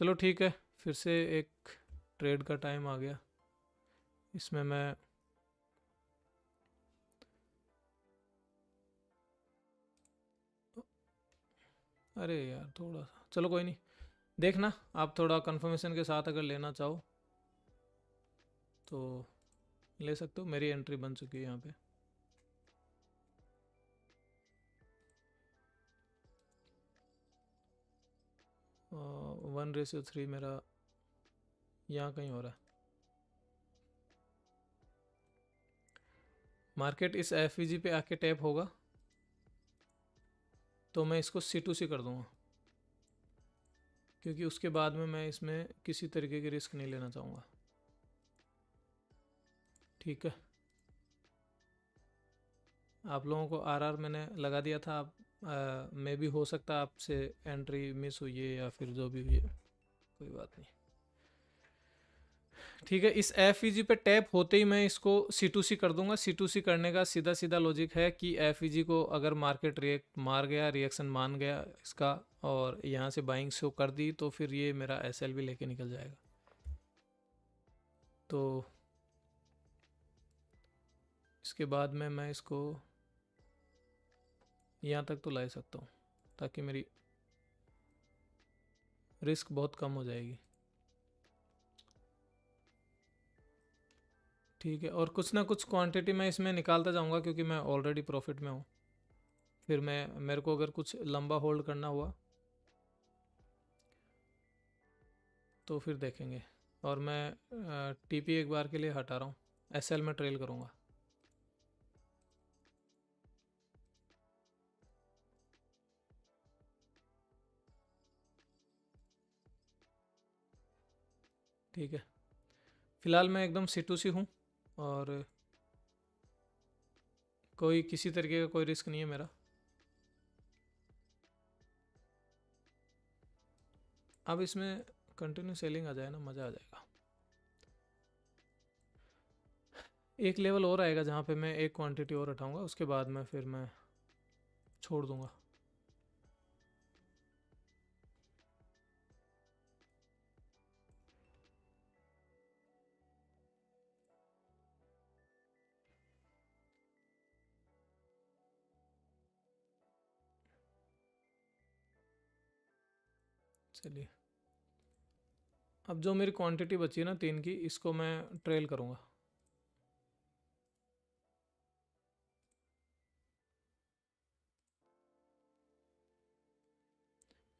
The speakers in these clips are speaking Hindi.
चलो ठीक है, फिर से एक ट्रेड का टाइम आ गया। इसमें मैं अरे यार थोड़ा सा, चलो कोई नहीं, देखना आप थोड़ा कंफर्मेशन के साथ अगर लेना चाहो तो ले सकते हो। मेरी एंट्री बन चुकी है यहाँ पे। 1:3 मेरा यहाँ कहीं हो रहा है। मार्केट इस एफ पे आके टैप होगा तो मैं इसको C2C कर दूंगा, क्योंकि उसके बाद में मैं इसमें किसी तरीके की रिस्क नहीं लेना चाहूँगा। ठीक है, आप लोगों को आरआर मैंने लगा दिया था। आप मे भी हो सकता है आपसे एंट्री मिस हुई है या फिर जो भी हुई है, कोई बात नहीं। ठीक है, इस एफ पे टैप होते ही मैं इसको C2C कर दूंगा। C2C करने का सीधा सीधा लॉजिक है कि एफ को अगर मार्केट रिएक्ट मार गया, रिएक्शन मान गया इसका, और यहाँ से बाइंग शो कर दी, तो फिर ये मेरा SL भी लेके निकल जाएगा। तो इसके बाद में मैं इसको यहाँ तक तो ला सकता हूँ ताकि मेरी रिस्क बहुत कम हो जाएगी। ठीक है, और कुछ ना कुछ क्वांटिटी मैं इसमें निकालता जाऊँगा क्योंकि मैं ऑलरेडी प्रॉफिट में हूँ। फिर मेरे को अगर कुछ लंबा होल्ड करना हुआ तो फिर देखेंगे। और मैं TP एक बार के लिए हटा रहा हूँ, SL में ट्रेल करूँगा। ठीक है, फिलहाल मैं एकदम C2C हूँ और कोई किसी तरीके का कोई रिस्क नहीं है मेरा। अब इसमें कंटिन्यू सेलिंग आ जाए ना, मज़ा आ जाएगा। एक लेवल और आएगा जहाँ पे मैं एक क्वांटिटी और हटाऊँगा, उसके बाद में फिर मैं छोड़ दूँगा। चलिए, अब जो मेरी क्वांटिटी बची है ना 3 की, इसको मैं ट्रेल करूँगा।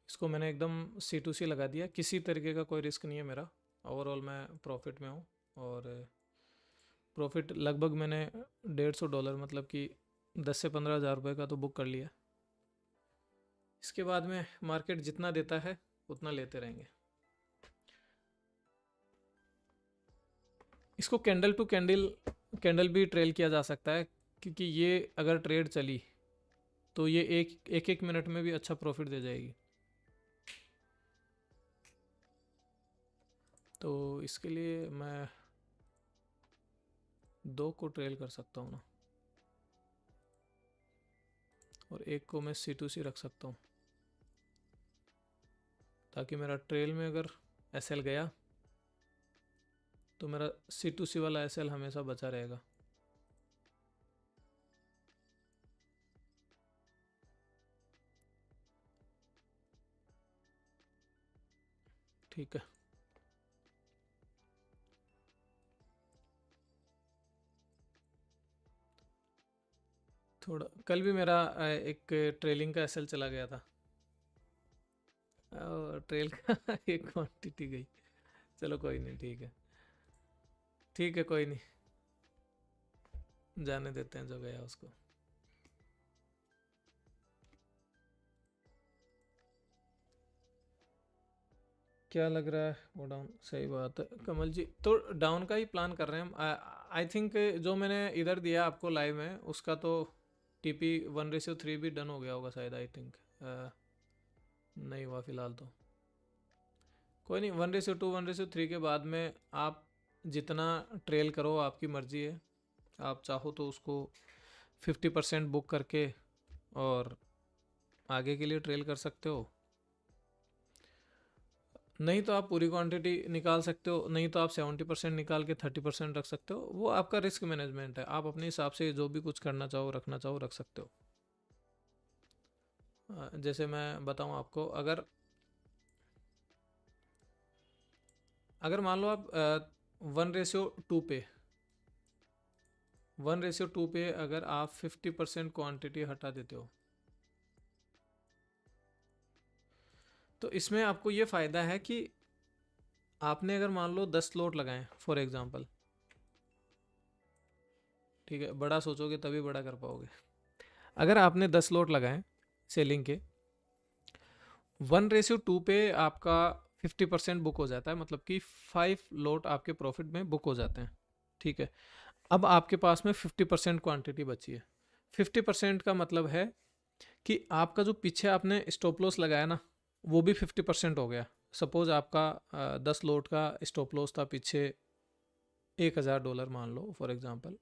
इसको मैंने एकदम C2C लगा दिया, किसी तरीके का कोई रिस्क नहीं है मेरा। ओवरऑल मैं प्रॉफिट में हूँ और प्रॉफिट लगभग मैंने $150 मतलब कि 10 से 15 हज़ार रुपये का तो बुक कर लिया। इसके बाद में मार्केट जितना देता है उतना लेते रहेंगे। इसको कैंडल टू कैंडल भी ट्रेल किया जा सकता है, क्योंकि ये अगर ट्रेड चली तो ये एक मिनट में भी अच्छा प्रॉफिट दे जाएगी। तो इसके लिए मैं 2 को ट्रेल कर सकता हूँ ना, और एक को मैं C2C रख सकता हूँ, ताकि मेरा ट्रेल में अगर SL गया तो मेरा C2C वाला SL हमेशा बचा रहेगा। ठीक है, थोड़ा कल भी मेरा एक ट्रेलिंग का SL चला गया था, और ट्रेल का एक क्वांटिटी गई। चलो कोई नहीं, ठीक है, ठीक है, कोई नहीं, जाने देते हैं जो गया उसको। क्या लग रहा है वो डाउन? सही बात है कमल जी, तो डाउन का ही प्लान कर रहे हैं हम। आई थिंक जो मैंने इधर दिया आपको लाइव में, उसका तो TP 1:3 भी डन हो गया होगा शायद। आई थिंक नहीं हुआ फिलहाल तो। कोई नहीं, 1:2 1:3 के बाद में आप जितना ट्रेल करो आपकी मर्जी है। आप चाहो तो उसको 50% बुक करके और आगे के लिए ट्रेल कर सकते हो। नहीं तो आप पूरी क्वांटिटी निकाल सकते हो, नहीं तो आप 70% निकाल के 30% रख सकते हो। वो आपका रिस्क मैनेजमेंट है, आप अपने हिसाब से जो भी कुछ करना चाहो रखना चाहो रख सकते हो। जैसे मैं बताऊं आपको, अगर अगर मान लो आप 1:2 पे 1:2 पे अगर आप 50% क्वांटिटी हटा देते हो, तो इसमें आपको ये फ़ायदा है कि आपने अगर मान लो 10 स्लॉट लगाएं फॉर एग्जांपल, ठीक है, बड़ा सोचोगे तभी बड़ा कर पाओगे। अगर आपने 10 स्लॉट लगाएं सेलिंग के, 1:2 पे आपका 50% बुक हो जाता है, मतलब कि 5 लॉट आपके प्रॉफिट में बुक हो जाते हैं। ठीक है, अब आपके पास में 50% क्वांटिटी बची है। 50% का मतलब है कि आपका जो पीछे आपने स्टॉप लॉस लगाया ना, वो भी 50% हो गया। सपोज आपका 10 लॉट का स्टॉप लॉस था पीछे $1,000 मान लो फॉर एग्जांपल,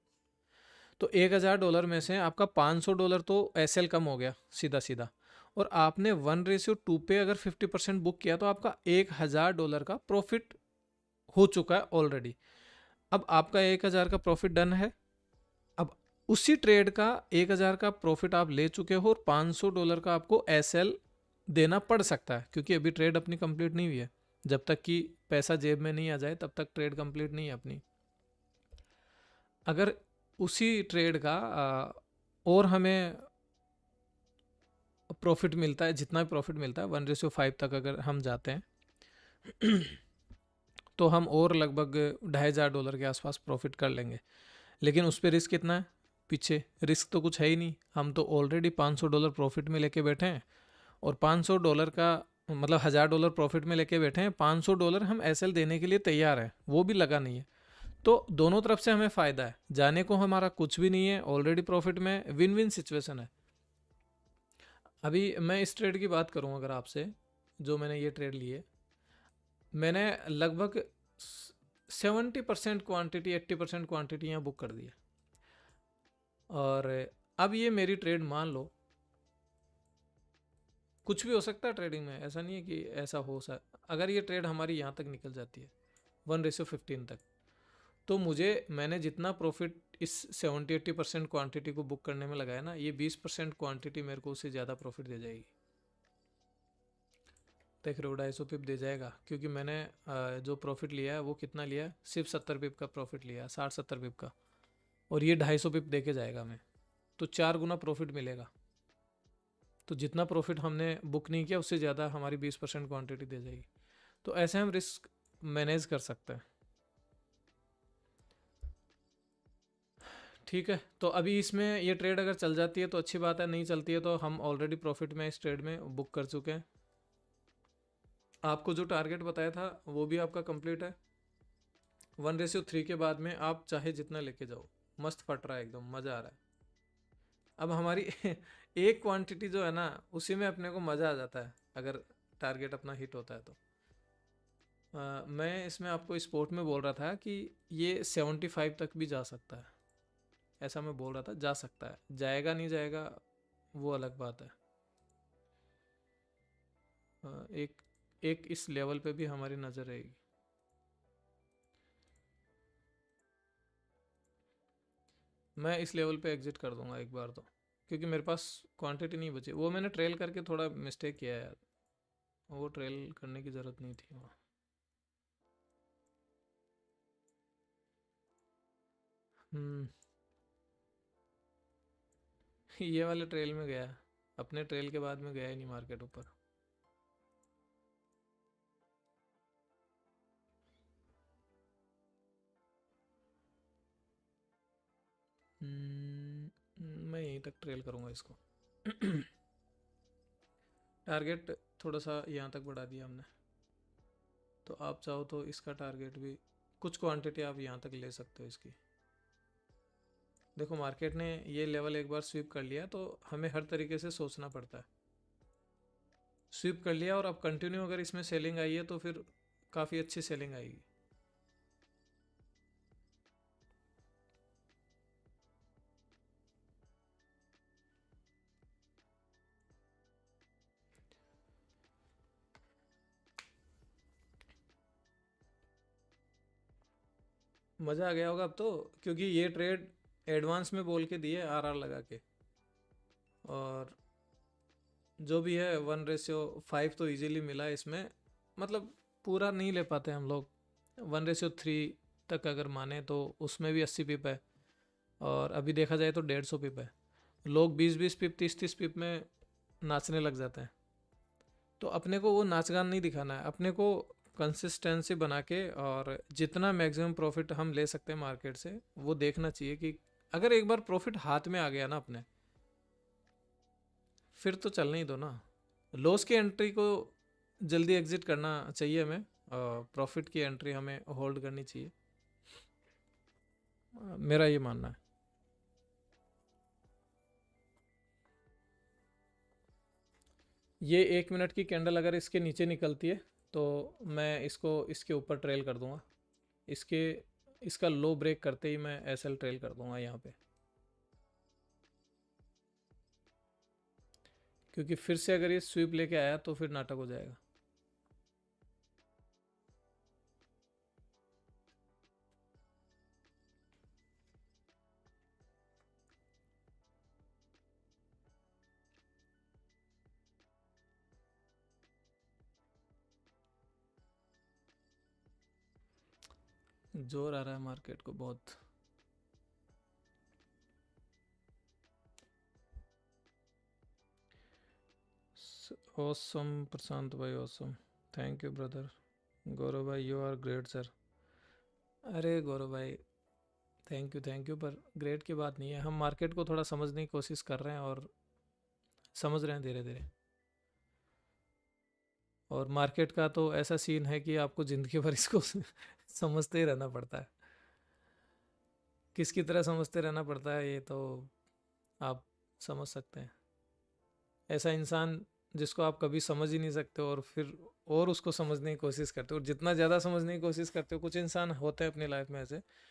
तो $1,000 में से आपका $500 तो एसएल कम हो गया सीधा सीधा। और आपने 1:2 पे अगर 50% बुक किया तो आपका $1,000 का प्रॉफिट हो चुका है ऑलरेडी। अब आपका 1,000 का प्रॉफिट डन है। अब उसी ट्रेड का 1,000 का प्रॉफिट आप ले चुके हो और $500 का आपको एसएल देना पड़ सकता है, क्योंकि अभी ट्रेड अपनी कंप्लीट नहीं हुई है। जब तक कि पैसा जेब में नहीं आ जाए तब तक ट्रेड कंप्लीट नहीं है अपनी। अगर उसी ट्रेड का और हमें प्रॉफिट मिलता है, जितना भी प्रॉफिट मिलता है 1:5 तक अगर हम जाते हैं तो हम और लगभग $2,500 के आसपास प्रॉफिट कर लेंगे। लेकिन उस पर रिस्क कितना है, पीछे रिस्क तो कुछ है ही नहीं। हम तो ऑलरेडी $500 प्रॉफिट में लेके बैठे हैं, और $500 का मतलब $1,000 प्रॉफिट में लेके बैठे हैं, $500 हम एसएल देने के लिए तैयार हैं, वो भी लगा नहीं है। तो दोनों तरफ से हमें फ़ायदा है, जाने को हमारा कुछ भी नहीं है, ऑलरेडी प्रॉफिट में, विन विन सिचुएशन है। अभी मैं इस ट्रेड की बात करूं अगर आपसे, जो मैंने ये ट्रेड लिए, मैंने लगभग 70% क्वांटिटी 80% क्वांटिटी यहाँ बुक कर दी है। और अब ये मेरी ट्रेड मान लो, कुछ भी हो सकता है ट्रेडिंग में, ऐसा नहीं है कि ऐसा हो सकता। अगर ये ट्रेड हमारी यहाँ तक निकल जाती है 1:15 तक, तो मैंने जितना प्रॉफिट इस 70-80% क्वांटिटी को बुक करने में लगाया ना, ये 20% क्वांटिटी मेरे को उससे ज़्यादा प्रॉफिट दे जाएगी। देख रहे हो, 250 पिप दे जाएगा, क्योंकि मैंने जो प्रॉफिट लिया है वो कितना लिया है, सिर्फ 70 पिप का प्रॉफिट लिया है, 60-70 पिप का, और ये 250 पिप दे के जाएगा मैं, तो 4 गुना प्रॉफिट मिलेगा। तो जितना प्रॉफिट हमने बुक नहीं किया उससे ज़्यादा हमारी 20% क्वांटिटी दे जाएगी। तो ऐसे हम रिस्क मैनेज कर सकते हैं। ठीक है, तो अभी इसमें ये ट्रेड अगर चल जाती है तो अच्छी बात है, नहीं चलती है तो हम ऑलरेडी प्रॉफिट में इस ट्रेड में बुक कर चुके हैं। आपको जो टारगेट बताया था वो भी आपका कंप्लीट है। 1:3 के बाद में आप चाहे जितना लेके जाओ, मस्त फट रहा है, एकदम मज़ा आ रहा है। अब हमारी एक क्वांटिटी जो है ना, उसी में अपने को मज़ा आ जाता है अगर टारगेट अपना हिट होता है तो। मैं इसमें आपको स्पोर्ट में बोल रहा था कि ये 75 तक भी जा सकता है, ऐसा मैं बोल रहा था, जा सकता है, जाएगा नहीं जाएगा वो अलग बात है। एक एक इस लेवल पे भी हमारी नज़र रहेगी। मैं इस लेवल पे एग्जिट कर दूंगा एक बार तो, क्योंकि मेरे पास क्वांटिटी नहीं बची। वो मैंने ट्रेल करके थोड़ा मिस्टेक किया है यार, वो ट्रेल करने की ज़रूरत नहीं थी वहाँ। हम्म। ये वाले ट्रेल में गया, अपने ट्रेल के बाद में गया ही नहीं मार्केट ऊपर। मैं यहीं तक ट्रेल करूँगा इसको। टारगेट थोड़ा सा यहाँ तक बढ़ा दिया हमने, तो आप चाहो तो इसका टारगेट भी कुछ क्वांटिटी आप यहाँ तक ले सकते हो इसकी। देखो, मार्केट ने ये लेवल एक बार स्वीप कर लिया तो हमें हर तरीके से सोचना पड़ता है। स्वीप कर लिया और अब कंटिन्यू अगर इसमें सेलिंग आई है तो फिर काफ़ी अच्छी सेलिंग आएगी। मज़ा आ गया होगा अब तो, क्योंकि ये ट्रेड एडवांस में बोल के दिए आरआर लगा के। और जो भी है 1:5 तो इजीली मिला इसमें। मतलब पूरा नहीं ले पाते हम लोग, 1:3 तक अगर माने तो उसमें भी 80 पिप है, और अभी देखा जाए तो 150 पिप है। लोग 20-20 पिप 30-30 पिप में नाचने लग जाते हैं। तो अपने को वो नाच गान नहीं दिखाना है, अपने को कंसिस्टेंसी बना के और जितना मैक्सिमम प्रॉफिट हम ले सकते हैं मार्केट से वो देखना चाहिए। कि अगर एक बार प्रॉफिट हाथ में आ गया ना अपने, फिर तो चलने ही दो ना। लॉस की एंट्री को जल्दी एग्जिट करना चाहिए हमें, प्रॉफिट की एंट्री हमें होल्ड करनी चाहिए, मेरा ये मानना है। ये 1 मिनट की कैंडल अगर इसके नीचे निकलती है तो मैं इसको इसके ऊपर ट्रेल कर दूंगा। इसके इसका लो ब्रेक करते ही मैं एसएल ट्रेल कर दूंगा यहाँ पे, क्योंकि फिर से अगर ये स्वीप लेके आया तो फिर नाटक हो जाएगा। जोर आ रहा है मार्केट को बहुत। ऑसम प्रशांत भाई, ऑसम, थैंक यू ब्रदर। गौरव भाई, यू आर ग्रेट सर। अरे गौरव भाई, थैंक यू, पर ग्रेट की बात नहीं है। हम मार्केट को थोड़ा समझने की कोशिश कर रहे हैं और समझ रहे हैं धीरे धीरे। और मार्केट का तो ऐसा सीन है कि आपको ज़िंदगी भर इसको समझते ही रहना पड़ता है। किसकी तरह समझते रहना पड़ता है ये तो आप समझ सकते हैं। ऐसा इंसान जिसको आप कभी समझ ही नहीं सकते और फिर और उसको समझने की कोशिश करते हो, और जितना ज़्यादा समझने की कोशिश करते हो, कुछ इंसान होते हैं अपनी लाइफ में ऐसे